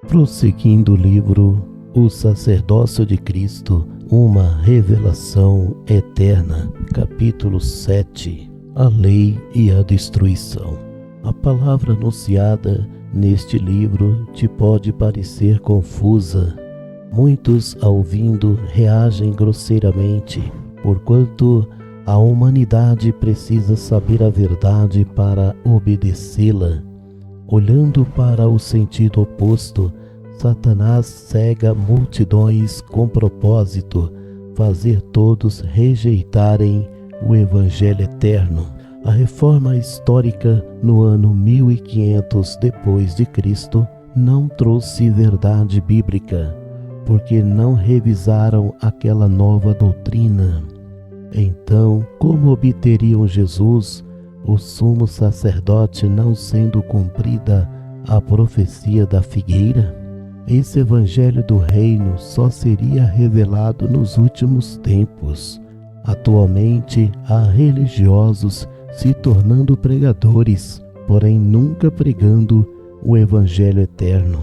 Prosseguindo o livro O Sacerdócio de Cristo, uma revelação eterna, capítulo 7, a lei e a destruição. A palavra anunciada neste livro te pode parecer confusa. Muitos, ao ouvindo, reagem grosseiramente, porquanto a humanidade precisa saber a verdade para obedecê-la. Olhando para o sentido oposto, Satanás cega multidões com propósito fazer todos rejeitarem o Evangelho eterno. A reforma histórica no ano 1500 depois de Cristo não trouxe verdade bíblica, porque não revisaram aquela nova doutrina. Então, como obteriam Jesus, o sumo sacerdote, não sendo cumprida a profecia da figueira? Esse evangelho do reino só seria revelado nos últimos tempos. Atualmente, há religiosos se tornando pregadores, porém nunca pregando o evangelho eterno.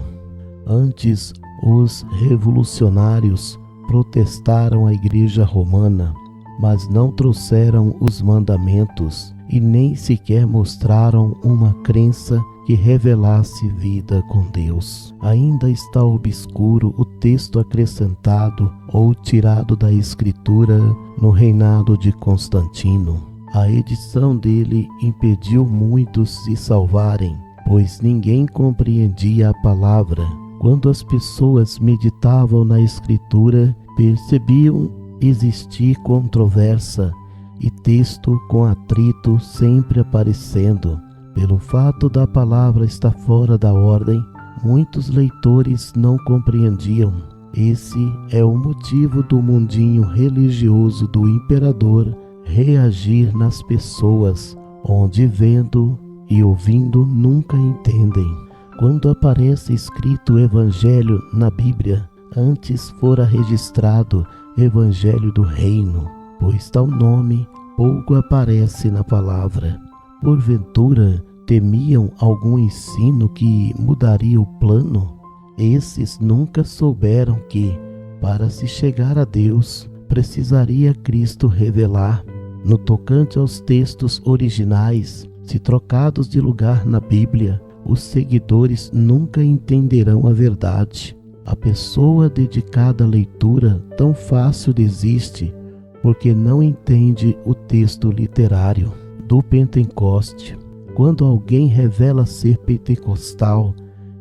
Antes, os revolucionários protestaram a Igreja Romana, mas não trouxeram os mandamentos e nem sequer mostraram uma crença que revelasse vida com Deus. Ainda está obscuro o texto acrescentado ou tirado da Escritura no reinado de Constantino. A edição dele impediu muitos se salvarem, pois ninguém compreendia a palavra. Quando as pessoas meditavam na Escritura, percebiam existir controvérsia e texto com atrito sempre aparecendo. Pelo fato da palavra estar fora da ordem, muitos leitores não compreendiam. Esse é o motivo do mundinho religioso do imperador reagir nas pessoas, onde vendo e ouvindo nunca entendem. Quando aparece escrito Evangelho na Bíblia, antes fora registrado Evangelho do Reino, pois tal nome pouco aparece na palavra. Porventura, temiam algum ensino que mudaria o plano? Esses nunca souberam que, para se chegar a Deus, precisaria Cristo revelar. No tocante aos textos originais, se trocados de lugar na Bíblia, os seguidores nunca entenderão a verdade. A pessoa dedicada à leitura tão fácil desiste, porque não entende o texto literário. Do Pentecoste. Quando alguém revela ser pentecostal,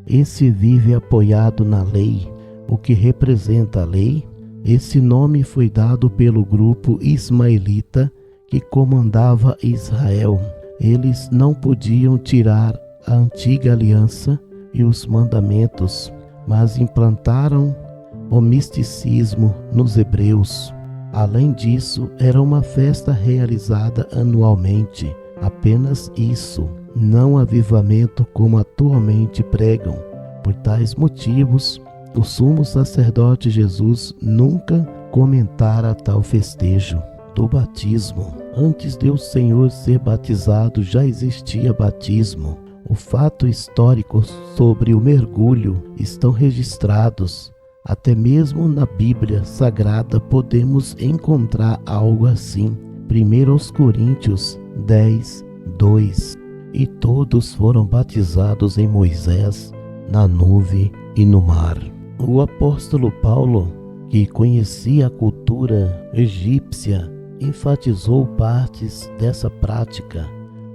esse vive apoiado na lei. O que representa a lei? Esse nome foi dado pelo grupo ismaelita que comandava Israel. Eles não podiam tirar a antiga aliança e os mandamentos, mas implantaram o misticismo nos hebreus. Além disso, era uma festa realizada anualmente. Apenas isso, não avivamento como atualmente pregam. Por tais motivos, o sumo sacerdote Jesus nunca comentara tal festejo. Do batismo. Antes de o Senhor ser batizado, já existia batismo. O fato histórico sobre o mergulho estão registrados. Até mesmo na Bíblia Sagrada podemos encontrar algo assim. 1 Coríntios 10, 2. E todos foram batizados em Moisés, na nuvem e no mar. O apóstolo Paulo, que conhecia a cultura egípcia, enfatizou partes dessa prática.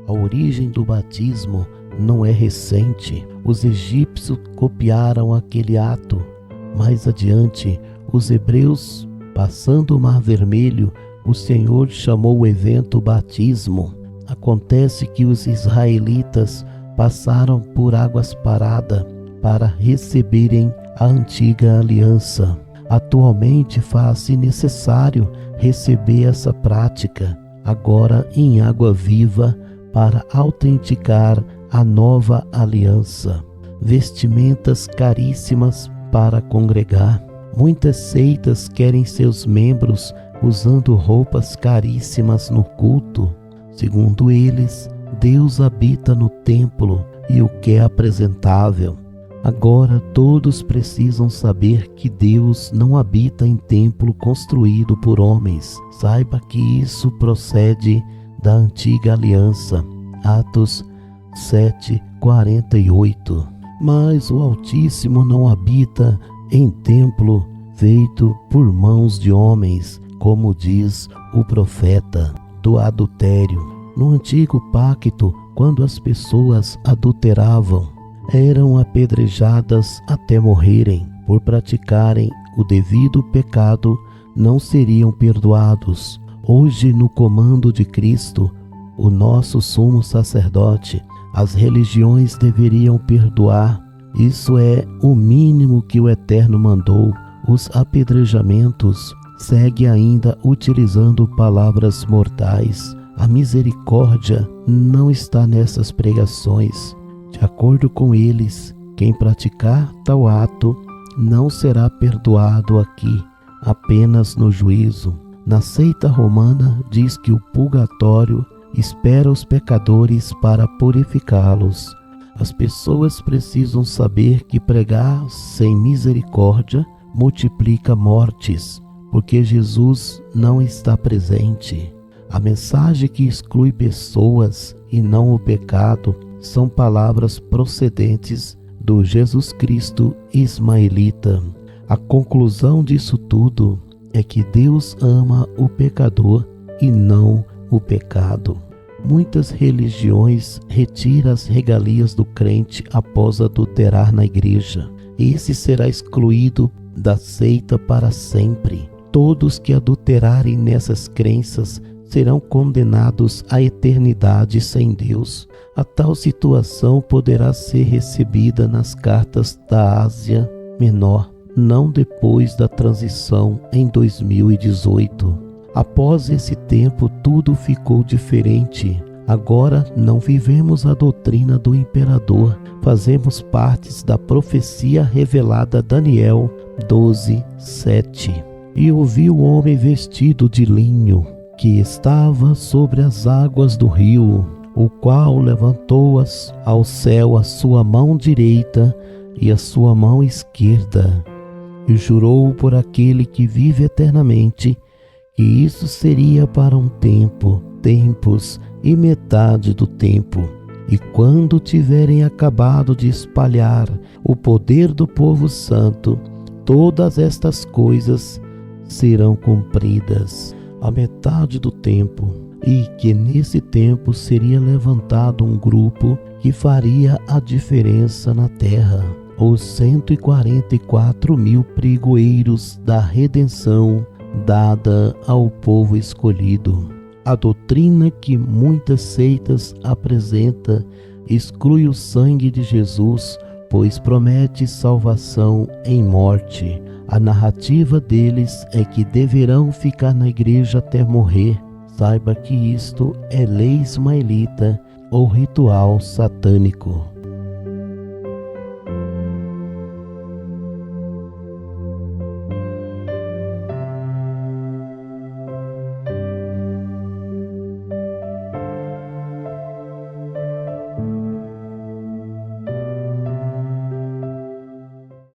A origem do batismo não é recente. Os egípcios copiaram aquele ato. Mais adiante, os hebreus, passando o Mar Vermelho, o Senhor chamou o evento batismo. Acontece que os israelitas passaram por águas paradas para receberem a antiga aliança. Atualmente faz-se necessário receber essa prática, agora em água viva, para autenticar a nova aliança. Vestimentas caríssimas para congregar. Muitas seitas querem seus membros usando roupas caríssimas no culto. Segundo eles, Deus habita no templo e o que é apresentável. Agora todos precisam saber que Deus não habita em templo construído por homens. Saiba que isso procede da antiga aliança. Atos 7:48. Mas o Altíssimo não habita em templo feito por mãos de homens, como diz o profeta do adultério. No antigo pacto, quando as pessoas adulteravam, eram apedrejadas até morrerem. Por praticarem o devido pecado, não seriam perdoados. Hoje, no comando de Cristo, o nosso sumo sacerdote, as religiões deveriam perdoar. Isso é o mínimo que o Eterno mandou. Os apedrejamentos segue ainda utilizando palavras mortais. A misericórdia não está nessas pregações. De acordo com eles, quem praticar tal ato não será perdoado aqui, apenas no juízo. Na seita romana diz que o purgatório espera os pecadores para purificá-los. As pessoas precisam saber que pregar sem misericórdia multiplica mortes, porque Jesus não está presente. A mensagem que exclui pessoas e não o pecado são palavras procedentes do Jesus Cristo ismaelita. A conclusão disso tudo é que Deus ama o pecador e não o pecado. Muitas religiões retiram as regalias do crente após adulterar na igreja. Esse será excluído da seita para sempre. Todos que adulterarem nessas crenças serão condenados à eternidade sem Deus. A tal situação poderá ser recebida nas cartas da Ásia Menor, não depois da transição em 2018. Após esse tempo, tudo ficou diferente. Agora não vivemos a doutrina do imperador, fazemos parte da profecia revelada a Daniel 12:7. E ouvi o homem vestido de linho, que estava sobre as águas do rio, o qual levantou ao céu a sua mão direita e a sua mão esquerda, e jurou por aquele que vive eternamente, que isso seria para um tempo, tempos e metade do tempo. E quando tiverem acabado de espalhar o poder do povo santo, todas estas coisas serão cumpridas. A metade do tempo, e que nesse tempo seria levantado um grupo que faria a diferença na terra. Os 144.000 pregoeiros da redenção dada ao povo escolhido. A doutrina que muitas seitas apresenta exclui o sangue de Jesus, pois promete salvação em morte. A narrativa deles é que deverão ficar na igreja até morrer. Saiba que isto é lei ismaelita ou ritual satânico.